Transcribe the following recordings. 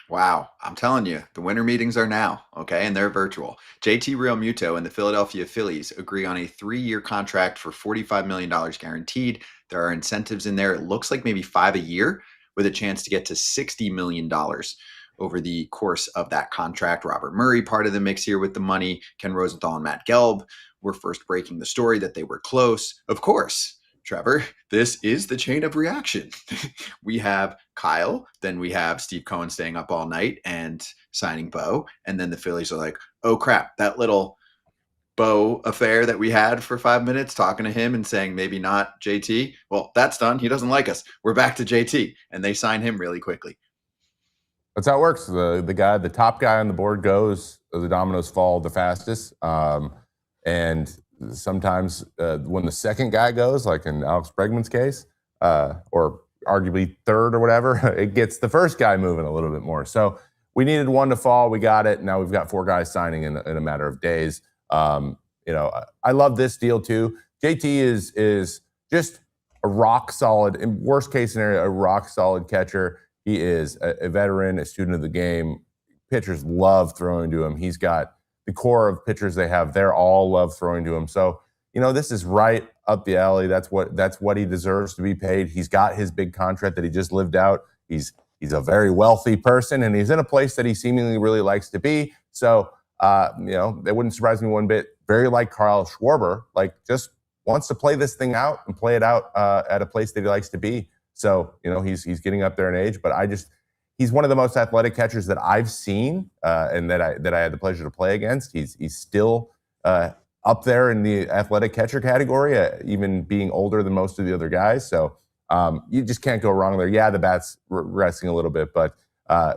Wow, I'm telling you, the winter meetings are now, okay, and they're virtual. JT Realmuto and the Philadelphia Phillies agree on a 3-year contract for $45 million guaranteed. There are incentives in there. It looks like maybe 5 a year with a chance to get to $60 million over the course of that contract. Robert Murray, part of the mix here with the money. Ken Rosenthal and Matt Gelb were first breaking the story that they were close. Of course, Trevor, this is the chain of reaction. We have Kyle, then we have Steve Cohen staying up all night and signing Bo, and then the Phillies are like, oh crap, that little Bo affair that we had for 5 minutes talking to him and saying maybe not JT, well, that's done. He doesn't like us. We're back to JT, and they sign him really quickly. That's how it works. The top guy on the board goes, the dominoes fall the fastest. And sometimes when the second guy goes, like in Alex Bregman's case, or arguably third or whatever, it gets the first guy moving a little bit more. So we needed one to fall. We got it. Now we've got 4 guys signing in a matter of days. I love this deal too. JT is just a rock solid, in worst case scenario, a rock solid catcher. He is a veteran, a student of the game. Pitchers love throwing to him. He's got the core of pitchers they have. They're all love throwing to him. So, this is right up the alley. That's what he deserves to be paid. He's got his big contract that he just lived out. He's a very wealthy person, and he's in a place that he seemingly really likes to be. So, that wouldn't surprise me one bit. Very like Kyle Schwarber, just wants to play this thing out and play it out at a place that he likes to be. So, he's getting up there in age, but he's one of the most athletic catchers that I've seen and that I had the pleasure to play against. He's still up there in the athletic catcher category, even being older than most of the other guys. So you just can't go wrong there. Yeah, the bat's resting a little bit, but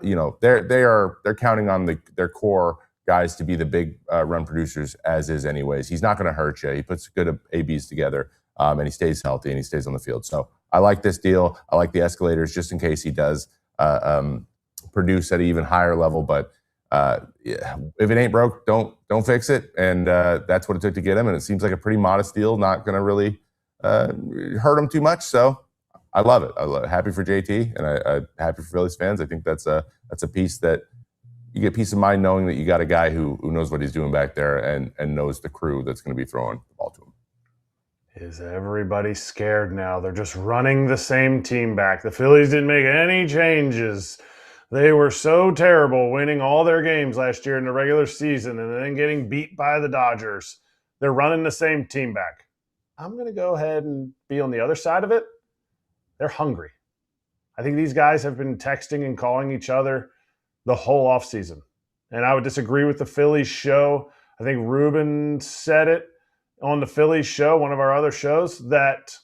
they're counting on their core guys to be the big run producers as is anyways. He's not going to hurt you. He puts good ABs together and he stays healthy and he stays on the field. So I like this deal. I like the escalators just in case he does produce at an even higher level. But if it ain't broke, don't fix it. And that's what it took to get him. And it seems like a pretty modest deal, not going to really hurt him too much. So I love it. Happy for JT and I'm happy for Phillies fans. I think that's a piece that you get peace of mind knowing that you got a guy who knows what he's doing back there and knows the crew that's going to be throwing the ball to him. Is everybody scared now? They're just running the same team back. The Phillies didn't make any changes. They were so terrible winning all their games last year in the regular season and then getting beat by the Dodgers. They're running the same team back. I'm going to go ahead and be on the other side of it. They're hungry. I think these guys have been texting and calling each other the whole offseason. And I would disagree with the Phillies show. I think Ruben said it on the Phillies show, one of our other shows, that,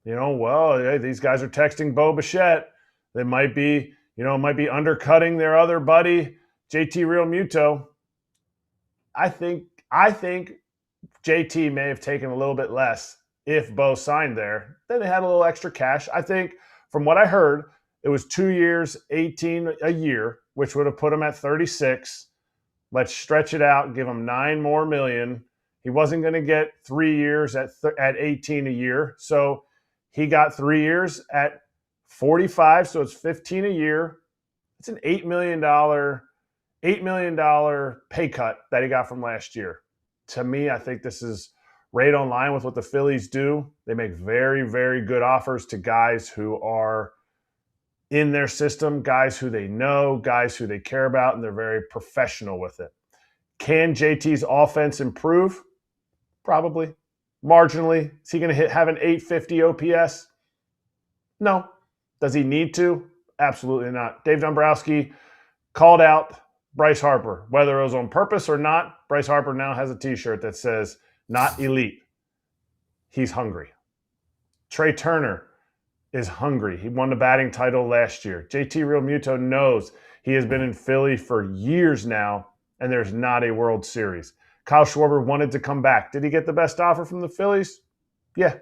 these guys are texting Bo Bichette. They might be, undercutting their other buddy, JT Realmuto. I think JT may have taken a little bit less if Bo signed there. Then they had a little extra cash. I think from what I heard, it was 2 years, 18 a year, which would have put him at 36. Let's stretch it out, give him $9 more million. He wasn't going to get 3 years at 18 a year. So he got 3 years at 45. So it's 15 a year. It's an $8 million pay cut that he got from last year. To me, I think this is right on line with what the Phillies do. They make very, very good offers to guys who are in their system, guys who they know, guys who they care about, and they're very professional with it. Can JT's offense improve? Probably. Marginally. Is he going to have an 850 OPS? No. Does he need to? Absolutely not. Dave Dombrowski called out Bryce Harper. Whether it was on purpose or not, Bryce Harper now has a T-shirt that says, not elite. He's hungry. Trey Turner is hungry. He won the batting title last year. JT Realmuto knows he has been in Philly for years now, and there's not a World Series. Kyle Schwarber wanted to come back. Did he get the best offer from the Phillies? Yeah,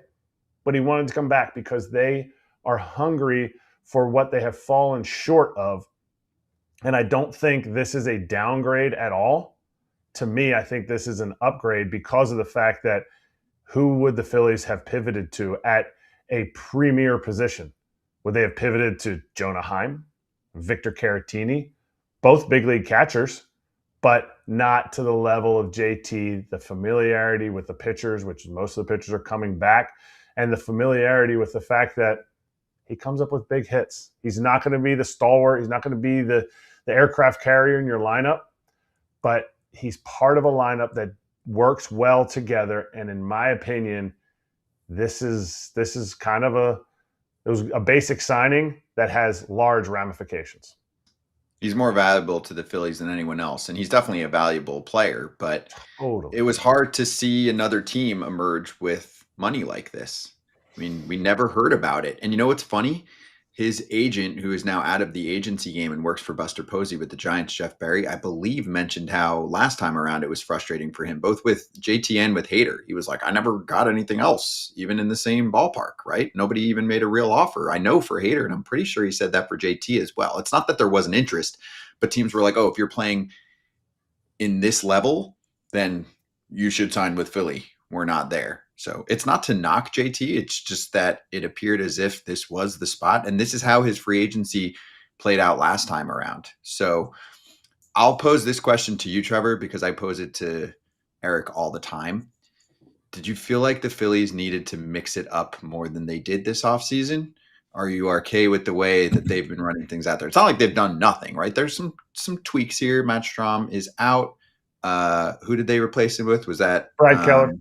but he wanted to come back because they are hungry for what they have fallen short of. And I don't think this is a downgrade at all. To me, I think this is an upgrade because of the fact that who would the Phillies have pivoted to at a premier position. Would they have pivoted to Jonah Heim, Victor Caratini, both big league catchers, but not to the level of JT, the familiarity with the pitchers, which most of the pitchers are coming back, and the familiarity with the fact that he comes up with big hits. He's not going to be the stalwart. He's not going to be the aircraft carrier in your lineup, but he's part of a lineup that works well together. And in my opinion, this is kind of it was a basic signing that has large ramifications. He's more valuable to the Phillies than anyone else, and he's definitely a valuable player, but Totally. it was hard to see another team emerge with money like this. I mean, we never heard about it. And you know what's funny? His agent, who is now out of the agency game and works for Buster Posey with the Giants, Jeff Berry, I believe mentioned how last time around it was frustrating for him, both with JT and with Hader. He was like, I never got anything else, even in the same ballpark, right? Nobody even made a real offer. I know for Hader, and I'm pretty sure he said that for JT as well. It's not that there wasn't interest, but teams were like, oh, if you're playing in this level, then you should sign with Philly. We're not there. So it's not to knock JT. It's just that it appeared as if this was the spot. And this is how his free agency played out last time around. So I'll pose this question to you, Trevor, because I pose it to Erik all the time. Did you feel like the Phillies needed to mix it up more than they did this offseason? Are you okay with the way that they've been running things out there? It's not like they've done nothing, right? There's some tweaks here. Matt Strahm is out. Who did they replace him with? Was that Brad Keller?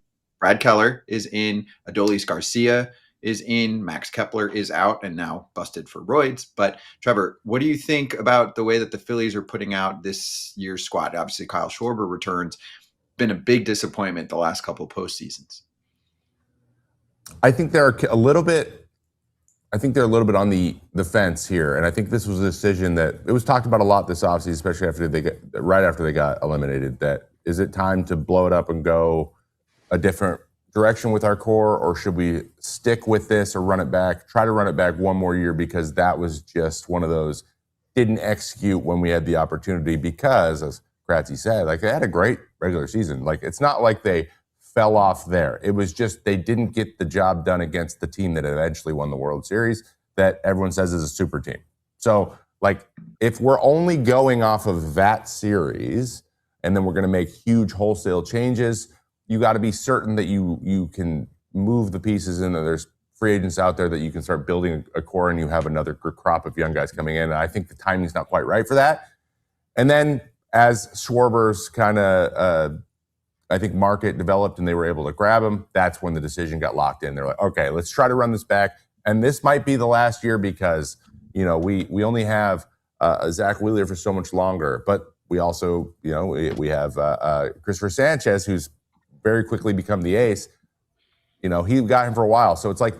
Brad Keller is in. Adolis Garcia is in. Max Kepler is out and now busted for roids. But Trevor, what do you think about the way that the Phillies are putting out this year's squad? Obviously, Kyle Schwarber returns. Been a big disappointment the last couple of postseasons. I think they're a little bit. I think they're a little bit on the fence here, and I think this was a decision that it was talked about a lot this offseason, especially right after they got eliminated. That is it time to blow it up and go a different direction with our core, or should we stick with this or try to run it back one more year, because that was just one of those didn't execute when we had the opportunity, because as Kratz said, like they had a great regular season. Like it's not like they fell off there. It was just they didn't get the job done against the team that eventually won the World Series that everyone says is a super team. So like if we're only going off of that series and then we're going to make huge wholesale changes, you got to be certain that you can move the pieces and that there's free agents out there that you can start building a core and you have another crop of young guys coming in. And I think the timing's not quite right for that. And then as Schwarber's kind of, I think market developed and they were able to grab him, that's when the decision got locked in. They're like, okay, let's try to run this back. And this might be the last year because, you know, we only have Zach Wheeler for so much longer. But we also, you know, we have Christopher Sanchez, who's very quickly become the ace. You know, he got him for a while. So it's like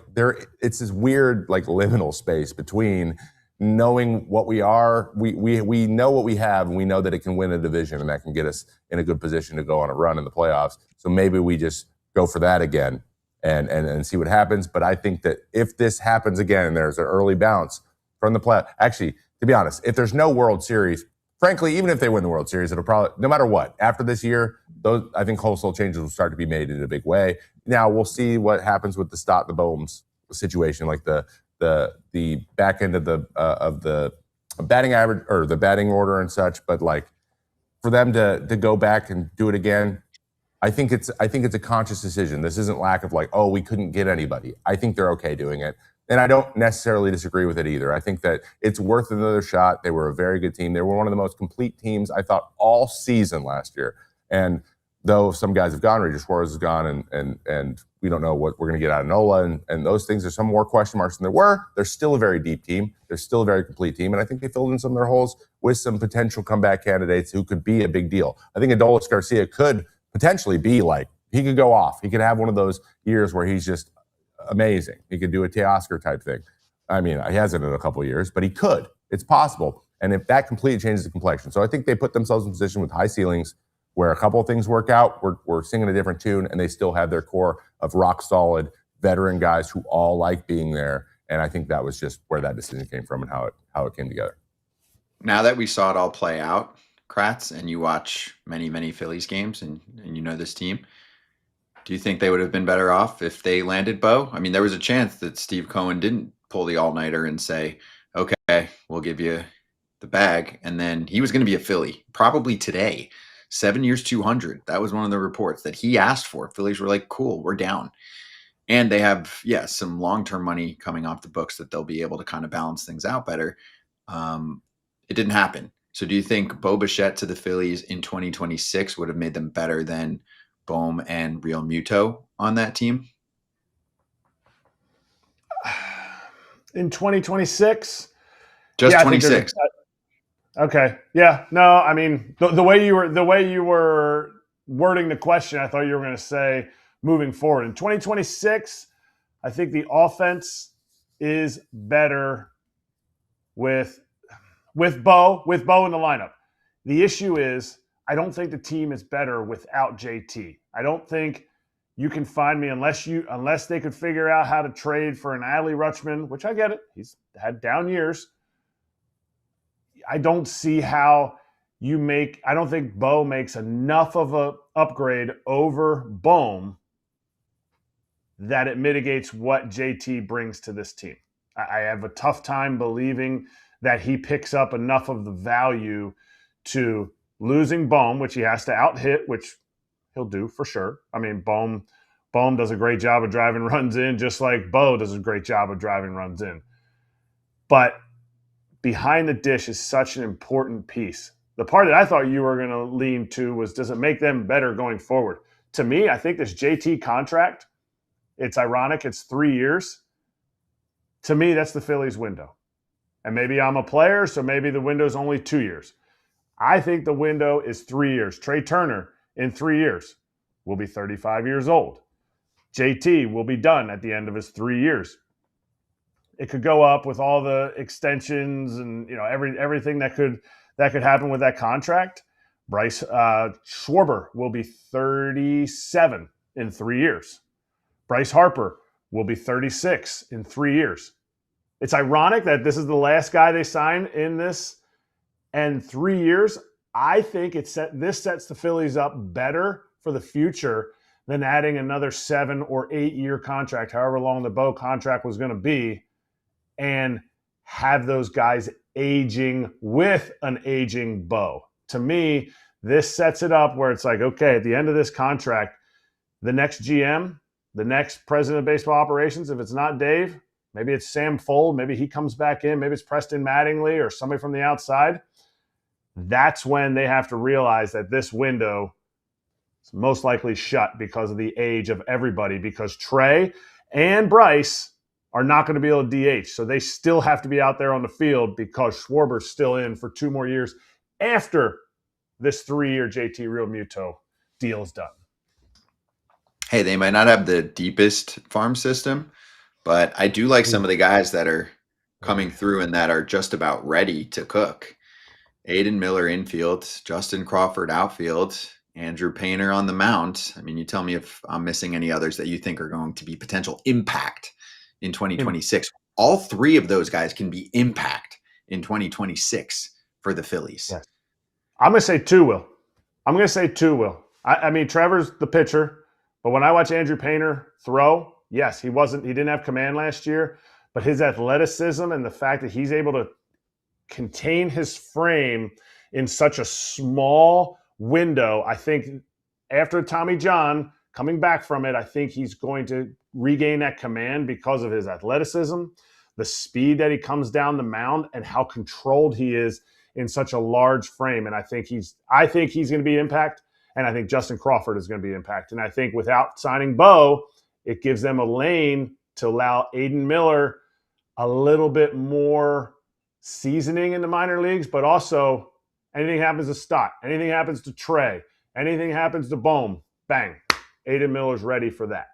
it's this weird like liminal space between knowing what we are. We know what we have, and we know that it can win a division, and that can get us in a good position to go on a run in the playoffs. So maybe we just go for that again and see what happens. But I think that if this happens again and there's an early bounce from the play, actually, to be honest, if there's no World Series, frankly, even if they win the World Series, it'll probably, no matter what, after this year, I think wholesale changes will start to be made in a big way. Now we'll see what happens with the Stott the Bohms situation, like the back end of the batting average or the batting order and such. But like for them to go back and do it again, I think it's a conscious decision. This isn't lack of like, oh, we couldn't get anybody. I think they're okay doing it. And I don't necessarily disagree with it either. I think that it's worth another shot. They were a very good team. They were one of the most complete teams, I thought, all season last year. And though some guys have gone, Regis Suarez is gone, and we don't know what we're going to get out of Nola and those things. There's some more question marks than there were. They're still a very deep team. They're still a very complete team. And I think they filled in some of their holes with some potential comeback candidates who could be a big deal. I think Adolis Garcia could potentially be like, he could go off. He could have one of those years where he's just amazing. He could do a Teoscar type thing. I mean, he hasn't in a couple of years, but he could. It's possible. And if that completely changes the complexion. So I think they put themselves in a position with high ceilings where a couple of things work out. We're singing a different tune, and they still have their core of rock solid veteran guys who all like being there. And I think that was just where that decision came from and how it came together. Now that we saw it all play out, Kratz, and you watch many, many Phillies games and you know this team, Do you think they would have been better off if they landed Bo? I mean, there was a chance that Steve Cohen didn't pull the all-nighter and say, okay, we'll give you the bag. And then he was going to be a Philly probably today. 7 years, 200. That was one of the reports that he asked for. Phillies were like, cool, we're down. And they have, some long-term money coming off the books that they'll be able to kind of balance things out better. It didn't happen. So do you think Bo Bichette to the Phillies in 2026 would have made them better than Bohm and Realmuto on that team? In 2026? Just Yeah, 26. Okay. Yeah. No, I mean the way you were wording the question, I thought you were going to say moving forward. In 2026, I think the offense is better with Bo in the lineup. The issue is I don't think the team is better without JT. I don't think you can find me unless they could figure out how to trade for an Adley Rutschman, which I get it. He's had down years. I don't see how I don't think Bo makes enough of a upgrade over Bohm that it mitigates what JT brings to this team. I have a tough time believing that he picks up enough of the value to losing Bohm, which he has to out-hit, which he'll do for sure. I mean, Bohm does a great job of driving runs in, just like Bo does a great job of driving runs in. But behind the dish is such an important piece. The part that I thought you were going to lean to was, does it make them better going forward? To me, I think this JT contract, it's ironic, it's 3 years. To me, that's the Phillies window. And maybe I'm a player, so maybe the window's only 2 years. I think the window is 3 years. Trey Turner, in 3 years, will be 35 years old. JT will be done at the end of his 3 years. It could go up with all the extensions and everything that could happen with that contract. Bryce Schwarber will be 37 in 3 years. Bryce Harper will be 36 in 3 years. It's ironic that this is the last guy they sign in this, and 3 years. I think this sets the Phillies up better for the future than adding another 7 or 8 year contract, however long the Bo contract was going to be, and have those guys aging with an aging Bo. To me, this sets it up where it's like, okay, at the end of this contract, the next GM, the next president of baseball operations, if it's not Dave, maybe it's Sam Fold, maybe he comes back in, maybe it's Preston Mattingly or somebody from the outside. That's when they have to realize that this window is most likely shut because of the age of everybody, because Trey and Bryce are not going to be able to DH. So they still have to be out there on the field because Schwarber's still in for 2 more years after this 3-year JT Realmuto deal is done. Hey, they might not have the deepest farm system, but I do like some of the guys that are coming through and that are just about ready to cook. Aiden Miller infield, Justin Crawford outfield, Andrew Painter on the mound. I mean, you tell me if I'm missing any others that you think are going to be potential impact in 2026. All 3 of those guys can be impact in 2026 for the Phillies. Yes. I'm going to say 2 will. I mean, Trevor's the pitcher, but when I watch Andrew Painter throw, yes, he didn't have command last year, but his athleticism and the fact that he's able to contain his frame in such a small window, I think after Tommy John coming back from it, I think he's going to regain that command because of his athleticism, the speed that he comes down the mound, and how controlled he is in such a large frame. And I think he's going to be impact, and I think Justin Crawford is going to be impact. And I think without signing Bo, it gives them a lane to allow Aiden Miller a little bit more seasoning in the minor leagues, but also anything happens to Stott, anything happens to Trey, anything happens to Bohm, bang, Aiden Miller's ready for that.